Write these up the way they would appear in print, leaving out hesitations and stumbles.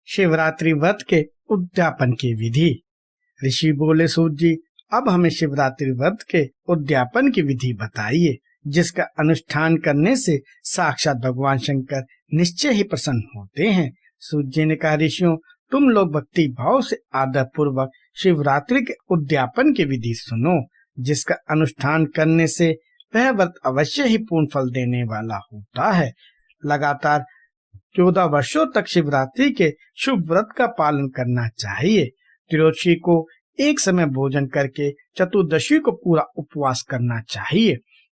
शिवरात्रि व्रत के उद्यापन की विधि। ऋषि बोले, सूत जी, अब हमें शिवरात्रि व्रत के उद्यापन की विधि बताइए, जिसका अनुष्ठान करने से साक्षात भगवान शंकर निश्चय ही प्रसन्न होते हैं। सूत जी ने कहा, ऋषियों, तुम लोग भक्ति भाव से आदर पूर्वक शिवरात्रि के उद्यापन की विधि सुनो, जिसका अनुष्ठान करने से वह व्रत अवश्य ही पूर्ण फल देने वाला होता है। लगातार 14 वर्षों तक शिवरात्रि के शुभ व्रत का पालन करना चाहिए। त्रयोदशी को एक समय भोजन करके चतुर्दशी को पूरा उपवास करना चाहिए।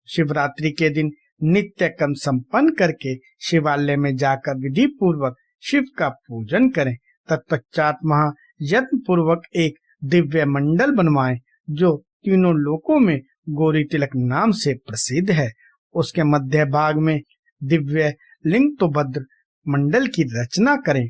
शिवरात्रि के दिन नित्य कर्म संपन्न करके शिवालय में जाकर विधि पूर्वक शिव का पूजन करें। तत्पश्चात महा यत्न पूर्वक एक दिव्य मंडल बनवाएं, जो तीनों लोकों में गौरी तिलक नाम से प्रसिद्ध है। उसके मध्य भाग में दिव्य लिंग तो भद्र मंडल की रचना करें,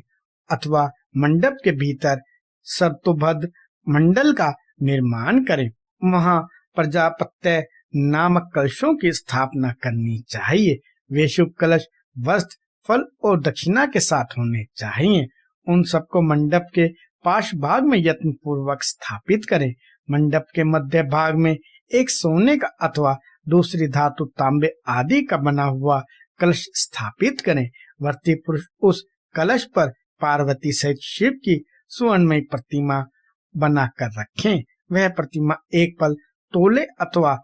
अथवा मंडप के भीतर सर्तोभद्र मंडल का निर्माण करें। वहां प्रजापत्य नामक कलशों की स्थापना करनी चाहिए। वे शुभ कलश वस्त्र, फल और दक्षिणा के साथ होने चाहिए। उन सबको मंडप के पार्श्व भाग में यत्न पूर्वक स्थापित करें। मंडप के मध्य भाग में एक सोने का अथवा दूसरी धातु, तांबे आदि का बना हुआ कलश स्थापित करें। व्रती पुरुष उस कलश पर पार्वती सहित शिव की सुवर्णमयी प्रतिमा बनाकर रखें। वह प्रतिमा एक पल तोले अथवा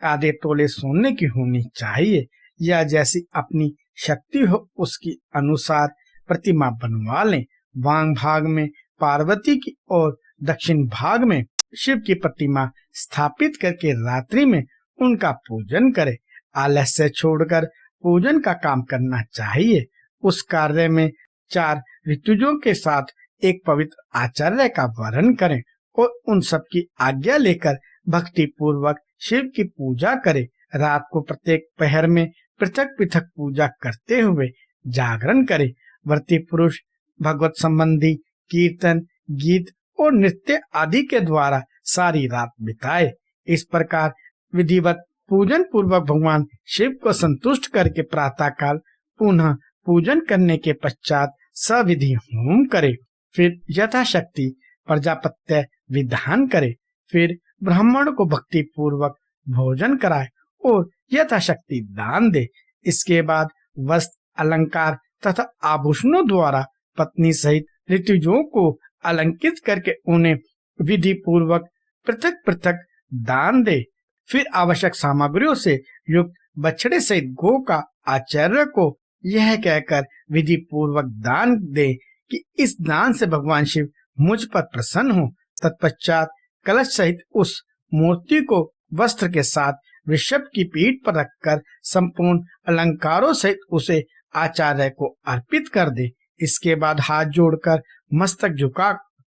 आधे तोले सोने की होनी चाहिए, या जैसी अपनी शक्ति हो उसकी अनुसार प्रतिमा बनवा लें। वाम भाग में पार्वती की और दक्षिण भाग में शिव की प्रतिमा स्थापित करके रात्रि में उनका पूजन करें। आलस्य छोड़कर पूजन का काम करना चाहिए। उस कार्य में 4 ऋतुजों के साथ एक पवित्र आचार्य का वर्ण करें और उन सब की आज्ञा लेकर भक्ति पूर्वक शिव की पूजा करें। रात को प्रत्येक पहर में पृथक पृथक पूजा करते हुए जागरण करें। व्रती पुरुष भगवत संबंधी कीर्तन, गीत और नृत्य आदि के द्वारा सारी रात बिताए। इस प्रकार विधिवत पूजन पूर्वक भगवान शिव को संतुष्ट करके प्रातःकाल पुनः पूजन करने के पश्चात सविधि होम करे। फिर यथाशक्ति प्रजापत्य विधान करे। फिर ब्राह्मण को भक्ति पूर्वक भोजन कराए और यथाशक्ति दान दे। इसके बाद वस्त्र, अलंकार तथा आभूषणों द्वारा पत्नी सहित ऋतुजों को अलंकृत करके उन्हें विधि पूर्वक पृथक पृथक दान दे। फिर आवश्यक सामग्रियों से युक्त बछड़े सहित गौ का आचार्य को यह कहकर विधि पूर्वक दान दे कि इस दान से भगवान शिव मुझ पर प्रसन्न हो। तत्पश्चात कलश सहित उस मूर्ति को वस्त्र के साथ वृषभ की पीठ पर रखकर संपूर्ण अलंकारों सहित उसे आचार्य को अर्पित कर दे। इसके बाद हाथ जोड़कर मस्तक झुका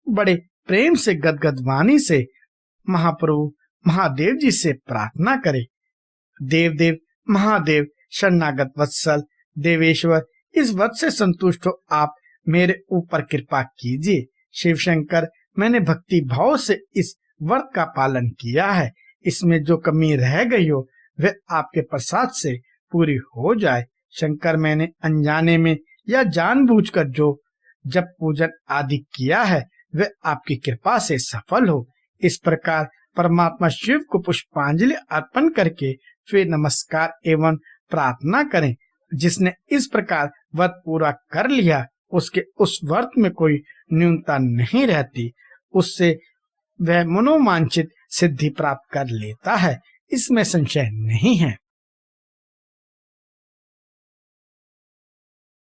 बड़े प्रेम से गदगद वाणी से महाप्रभु महादेव जी से प्रार्थना करे। देव महादेव, शरणागत वत्सल देवेश्वर, इस व्रत से संतुष्ट हो आप मेरे ऊपर कृपा कीजिए। शिव शंकर, मैंने भक्ति भाव से इस व्रत का पालन किया है। इसमें जो कमी रह गई हो वह आपके प्रसाद से पूरी हो जाए। शंकर, मैंने अनजाने में या जानबूझकर जो जब पूजन आदि किया है वह आपकी कृपा से सफल हो। इस प्रकार परमात्मा शिव को पुष्पांजलि अर्पण करके फिर नमस्कार एवं प्रार्थना करें। जिसने इस प्रकार व्रत पूरा कर लिया उसके उस व्रत में कोई न्यूनता नहीं रहती। उससे वह मनोवांछित सिद्धि प्राप्त कर लेता है, इसमें संशय नहीं है।